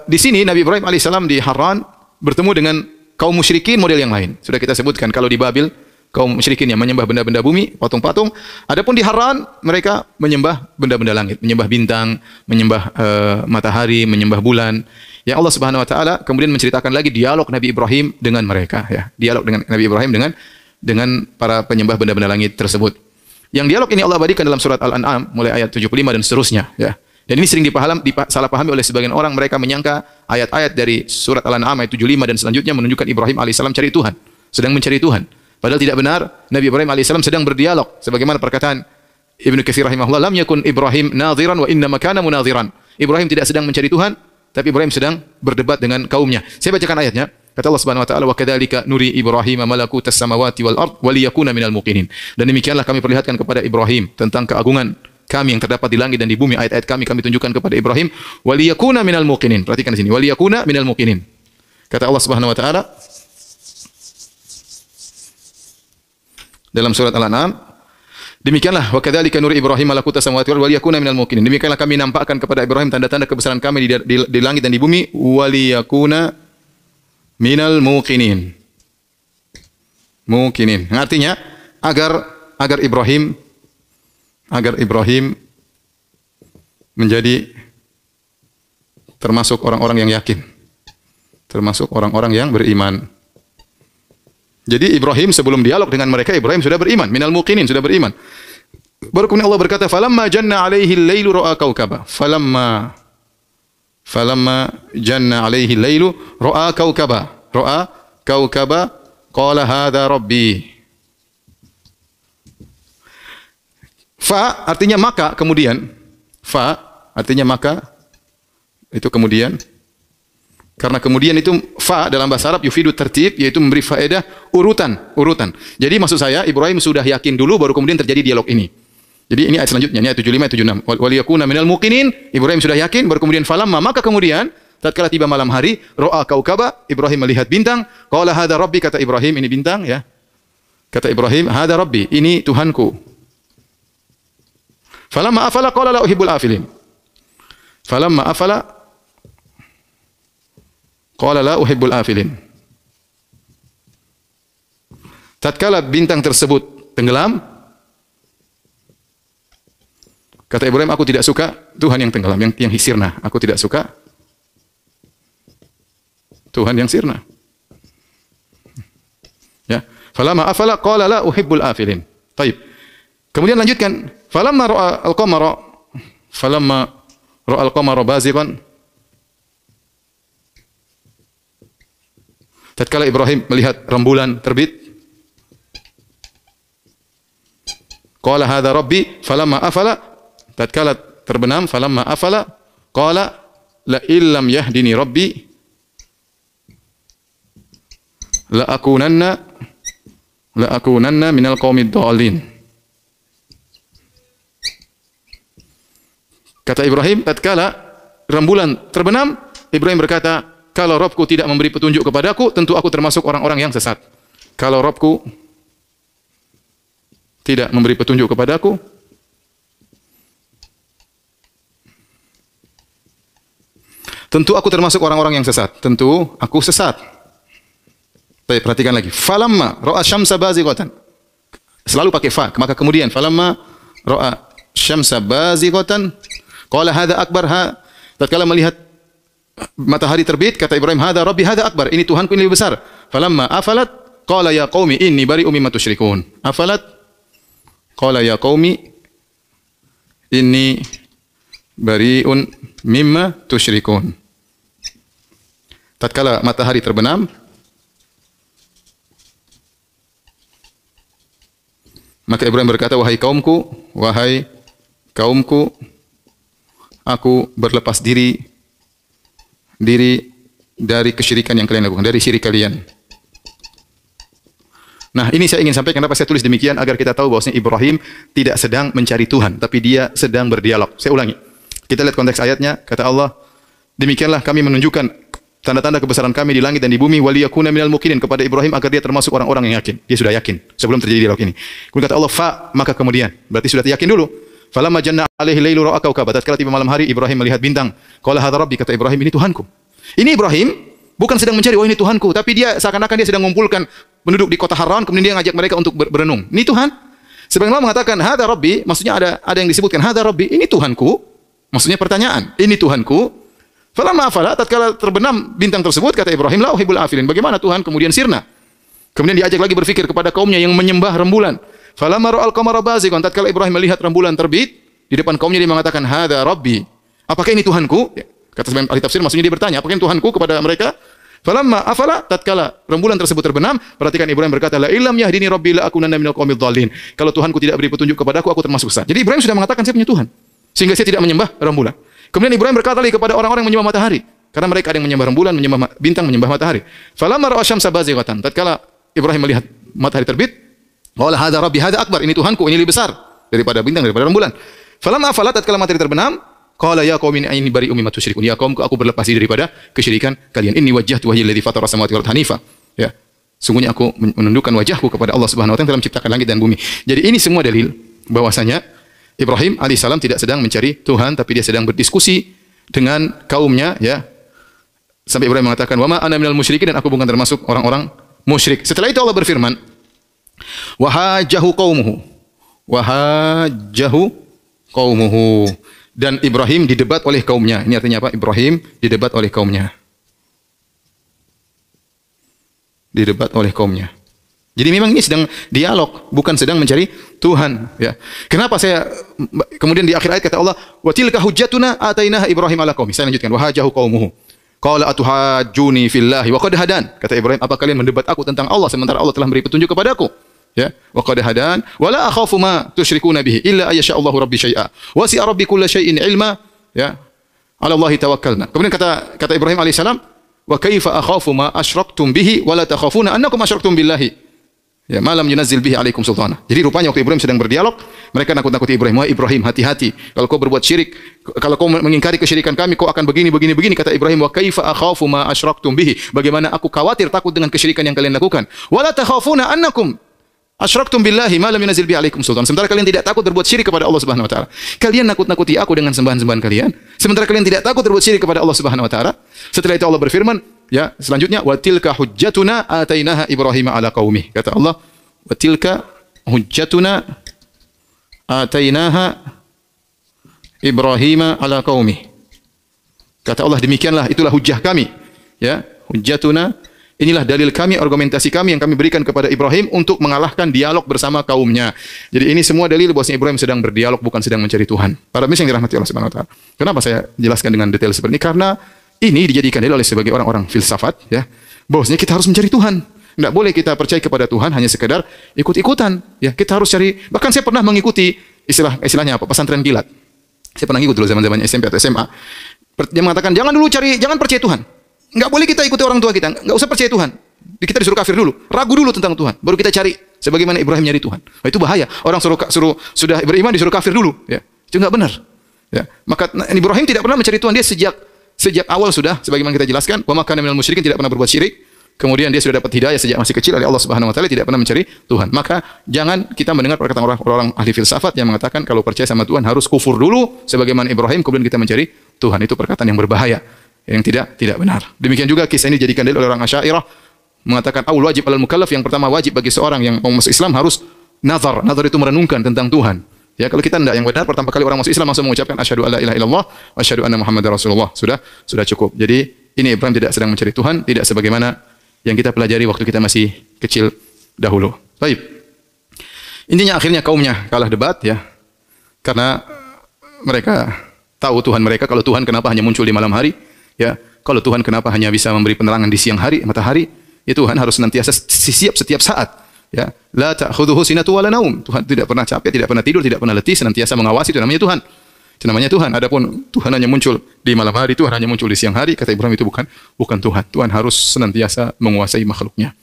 di sini Nabi Ibrahim alaihissalam di Haran bertemu dengan kaum musyrikin model yang lain. Sudah kita sebutkan kalau di Babil kaum musyrikin yang menyembah benda-benda bumi, patung-patung. Adapun di Haran mereka menyembah benda-benda langit, menyembah bintang, menyembah matahari, menyembah bulan. Yang Allah Subhanahu wa taala kemudian menceritakan lagi dialog Nabi Ibrahim dengan mereka, ya. Dialog dengan Nabi Ibrahim dengan para penyembah benda-benda langit tersebut. Yang dialog ini Allah abadikan dalam surat Al-An'am mulai ayat 75 dan seterusnya, ya. Dan ini sering salah pahami oleh sebagian orang. Mereka menyangka ayat-ayat dari surat Al-An'am ayat 75 dan selanjutnya menunjukkan Ibrahim alaihissalam cari Tuhan, sedang mencari Tuhan. Padahal tidak benar. Nabi Ibrahim alaihissalam sedang berdialog. Sebagaimana perkataan Ibnu Katsir rahimahullah, lam yakun Ibrahim nadhiran wa innama kana munadhiran. Ibrahim tidak sedang mencari Tuhan, tapi Ibrahim sedang berdebat dengan kaumnya. Saya bacakan ayatnya. Kata Allah Subhanahu wa taala, "Wa kadzalika nuri Ibrahim malakutas samawati wal ard wa liyakuna minal muqinin." Dan demikianlah kami perlihatkan kepada Ibrahim tentang keagungan kami yang terdapat di langit dan di bumi. Ayat-ayat kami tunjukkan kepada Ibrahim, wa liyakuna minal muqinin. Perhatikan di sini, wa liyakuna minal muqinin. Kata Allah Subhanahu wa taala dalam surat Al-An'am, demikianlah wa kadzalika nuri Ibrahim malakutas samawati wal ard wa liyakuna minal muqinin. Demikianlah kami nampakkan kepada Ibrahim tanda-tanda kebesaran kami di langit dan di bumi, wa liyakuna minal muqinin. Muqinin. Artinya agar Ibrahim menjadi termasuk orang-orang yang yakin, termasuk orang-orang yang beriman. Jadi Ibrahim sebelum dialog dengan mereka, Ibrahim sudah beriman, minal muqinin, sudah beriman. Baru kemudian Allah berkata, "Falamma janna 'alaihi al-lailu ra'a kaukaba." Falamma janna 'alaihi al-lailu ra'a kaukaba. Ra'a kaukaba qala hadza rabbi. Fa artinya maka, kemudian. Fa artinya maka, itu kemudian. Karena kemudian itu fa dalam bahasa Arab yufidu tertib, yaitu memberi faedah urutan. Jadi maksud saya Ibrahim sudah yakin dulu baru kemudian terjadi dialog ini. Jadi ini ayat selanjutnya, ini ayat 75 ayat 76. Wal yakuna minal muqinin, Ibrahim sudah yakin baru kemudian falamma, maka kemudian tatkala tiba malam hari, ra'a kaukaba, Ibrahim melihat bintang, qala hadza rabbi, kata Ibrahim ini bintang, ya. Kata Ibrahim, hadza rabbi, ini Tuhanku. Falamma afala qala la uhibbul afilin. Falamma afala qala la uhibbul afilin. Tatkala bintang tersebut tenggelam, kata Ibrahim, aku tidak suka Tuhan yang tenggelam, yang sirna. Aku tidak suka Tuhan yang sirna. Ya. Falamma afala qala la uhibbul afilin. Baik. Kemudian lanjutkan, falamma ra'a al-qamara bazighan. Tatkala Ibrahim melihat rembulan terbit, qala hadza rabbi, falamma afala, tatkala terbenam, falamma afala, qala la illam yahdini rabbi la akunanna minal qaumid dhalin. Kata Ibrahim, tatkala rembulan terbenam, Ibrahim berkata, kalau Rabbku tidak memberi petunjuk kepadaku, tentu aku termasuk orang-orang yang sesat. Kalau Rabbku tidak memberi petunjuk kepadaku, tentu aku termasuk orang-orang yang sesat. Tentu aku sesat. Baik, perhatikan lagi. Falamma ra'a syamsa bazighatan. Selalu pakai fa. Maka kemudian falamma ra'a syamsa bazighatan qala hadza akbar. Tatkala melihat matahari terbit, kata Ibrahim, hadza rabbi hadza akbar. Ini Tuhanku, ini lebih besar. Falamma afalat qala ya qaumi inni bari'um mimma tusyrikun. Afalat qala ya qaumi inni bari'un mimma tusyrikun. Tatkala matahari terbenam, maka Ibrahim berkata, wahai kaumku, aku berlepas diri dari kesyirikan yang kalian lakukan, dari syirik kalian. Nah, ini saya ingin sampaikan, kenapa saya tulis demikian, agar kita tahu bahwasanya Ibrahim tidak sedang mencari Tuhan, tapi dia sedang berdialog. Saya ulangi. Kita lihat konteks ayatnya, kata Allah, demikianlah kami menunjukkan tanda-tanda kebesaran kami di langit dan di bumi, waliyakuna minal muqinin, kepada Ibrahim agar dia termasuk orang-orang yang yakin. Dia sudah yakin sebelum terjadi dialog ini. Kemudian kata Allah, fa, maka kemudian, berarti sudah yakin dulu. Falamma janna alaihi lailu ra'a kawkaban. Tatkala tiba malam hari Ibrahim melihat bintang. Qala hadza rabbi, kata Ibrahim, ini Tuhanku. Ini Ibrahim bukan sedang mencari, oh ini Tuhanku, tapi dia seakan-akan dia sedang mengumpulkan penduduk di kota Haran, kemudian dia ngajak mereka untuk berenung. Ini Tuhan. Sebagian ulama mengatakan hadza rabbi, maksudnya ada yang disebutkan hadza rabbi, ini Tuhanku. Maksudnya pertanyaan, ini Tuhanku. Falamma afala, tatkala terbenam bintang tersebut, kata Ibrahim, la uhibbul afilin. Bagaimana Tuhan kemudian sirna? Kemudian diajak lagi berfikir kepada kaumnya yang menyembah rembulan. Falamma ra'al qamara bazigan, tatkala Ibrahim melihat rembulan terbit di depan kaumnya, dia mengatakan hadza rabbi. Apakah ini Tuhanku? Kata sebagian ahli tafsir, maksudnya dia bertanya, apakah ini Tuhanku kepada mereka? Falamma afala, tatkala rembulan tersebut terbenam, perhatikan Ibrahim berkata, la illam yahdini rabbi la akunanna minal qaumidh dhalin. Kalau Tuhanku tidak beri petunjuk kepadaku, aku termasuk sesat. Jadi Ibrahim sudah mengatakan saya punya Tuhan, sehingga saya tidak menyembah rembulan. Kemudian Ibrahim berkata lagi kepada orang-orang yang menyembah matahari, karena mereka ada yang menyembah rembulan, menyembah bintang, menyembah matahari. Falamma ra'a syamsa bazighatan, tatkala Ibrahim melihat matahari terbit, qala hadza rabbi hadza akbar, ini Tuhanku, ini lebih besar daripada bintang, daripada rembulan. Falamma afala, tatkala matahari terbenam, qala ya qaumi inni bari'um mimma tusyrikun. Ya kaumku, aku berlepas diri daripada kesyirikan kalian. Inni wajjahtu wajhiya alladzi fatara samawati wal arda hanifa. Ya. Sungguhnya aku menundukkan wajahku kepada Allah Subhanahu wa taala dalam menciptakan langit dan bumi. Jadi ini semua dalil bahwasanya Ibrahim alaihissalam tidak sedang mencari Tuhan, tapi dia sedang berdiskusi dengan kaumnya, ya. Sampai Ibrahim mengatakan, "Wa ma ana minal musyrikin," dan aku bukan termasuk orang-orang musyrik. Setelah itu Allah berfirman, "Wa hajjahu qaumuhu." Wa hajjahu qaumuhu. Dan Ibrahim didebat oleh kaumnya. Ini artinya apa? Ibrahim didebat oleh kaumnya. Didebat oleh kaumnya. Jadi memang ini sedang dialog, bukan sedang mencari Tuhan. Ya. Kenapa saya kemudian di akhir ayat kata Allah, wa tilka hujjatuna atainaha Ibrahim ala qaumi. Saya lanjutkan, wa hajahu qaumuhu. Qala atuhajjuni fillahi wa qad hadan. Kata Ibrahim, apa kalian mendebat aku tentang Allah sementara Allah telah beri petunjuk kepadaku? Ya, wa qad hadan wa la akhafu ma tusyrikuna bihi illa ayyasha Allahu rabbi syai'a. Wasi'a rabbi kulli syai'in ilma. Ya. Ala Allah tawakkalna. Kemudian kata Ibrahim alaihissalam, wa kaifa akhafu ma asyraktum bihi wa la takhafuna annakum asyraktum billahi. Ya, malam yunazzil bihi alaikum sultana. Jadi rupanya waktu Ibrahim sedang berdialog, mereka nakut-nakuti Ibrahim. Wahai Ibrahim, hati-hati. Kalau kau berbuat syirik, kalau kau mengingkari kesyirikan kami, kau akan begini. Kata Ibrahim, wa kaifa akhafu ma asyraktum bihi. Bagaimana aku khawatir, takut dengan kesyirikan yang kalian lakukan. Wa la takhafuna annakum asyraktum billahi ma lam yunazzil bihi alaikum sultana. Sementara kalian tidak takut berbuat syirik kepada Allah Subhanahu wa taala. Kalian nakut-nakuti aku dengan sembahan-sembahan kalian, sementara kalian tidak takut berbuat syirik kepada Allah Subhanahu wa taala. Setelah itu Allah berfirman, ya, selanjutnya wa tilka hujjatuna atainaha Ibrahim ala qaumih. Kata Allah, wa tilka hujjatuna atainaha Ibrahim ala qaumih. Kata Allah, demikianlah, itulah hujjah kami. Ya, hujjatuna, inilah dalil kami, argumentasi kami yang kami berikan kepada Ibrahim untuk mengalahkan dialog bersama kaumnya. Jadi ini semua dalil bahwasanya Ibrahim sedang berdialog, bukan sedang mencari Tuhan. Para pemirsa yang dirahmati Allah Subhanahu wa taala. Kenapa saya jelaskan dengan detail seperti ini? Karena ini dijadikan dalil oleh sebagai orang-orang filsafat, ya, bahwasanya kita harus mencari Tuhan. Tidak boleh kita percaya kepada Tuhan hanya sekedar ikut-ikutan. Ya, kita harus cari. Bahkan saya pernah mengikuti istilahnya apa? Pesantren kilat. Saya pernah ikut dulu zaman-zaman SMP atau SMA. Dia mengatakan jangan percaya Tuhan. Enggak boleh kita ikuti orang tua kita. Enggak usah percaya Tuhan. Kita disuruh kafir dulu. Ragu dulu tentang Tuhan. Baru kita cari sebagaimana Ibrahim nyari Tuhan. Nah, itu bahaya. Orang sudah beriman disuruh kafir dulu. Ya, itu enggak benar. Ya, maka Ibrahim tidak pernah mencari Tuhan. Dia sejak awal sudah sebagaimana kita jelaskan, wa ma kana minal musyrikin, tidak pernah berbuat syirik. Kemudian dia sudah dapat hidayah sejak masih kecil dari Allah Subhanahu wa taala, tidak pernah mencari Tuhan. Maka jangan kita mendengar perkataan orang ahli filsafat yang mengatakan kalau percaya sama Tuhan harus kufur dulu sebagaimana Ibrahim kemudian kita mencari Tuhan. Itu perkataan yang berbahaya, yang tidak benar. Demikian juga kisah ini dijadikan dalil oleh orang Asy'ariyah mengatakan awal wajib alal mukallaf, yang pertama wajib bagi seorang yang mau masuk Islam harus nazar. Nazar itu merenungkan tentang Tuhan. Ya, kalau kita tidak, yang benar pertama kali orang masuk Islam langsung mengucapkan asyhadu alla ilaha illallah wa asyhadu anna muhammadar rasulullah. Sudah cukup. Jadi ini Ibrahim tidak sedang mencari Tuhan, tidak sebagaimana yang kita pelajari waktu kita masih kecil dahulu. Baik. Intinya akhirnya kaumnya kalah debat, ya. Karena mereka tahu Tuhan mereka. Kalau Tuhan kenapa hanya muncul di malam hari? Ya. Kalau Tuhan kenapa hanya bisa memberi penerangan di siang hari, matahari? Ya, Tuhan harus senantiasa siap setiap saat. Ya. La ta'khudhuhu sinatu wa la naum. Tuhan tidak pernah capek, tidak pernah tidur, tidak pernah letih, senantiasa mengawasi. Itu namanya Tuhan. Itu namanya Tuhan. Adapun Tuhan hanya muncul di malam hari, Tuhan hanya muncul di siang hari, kata Ibrahim itu bukan Tuhan. Tuhan harus senantiasa menguasai makhluknya.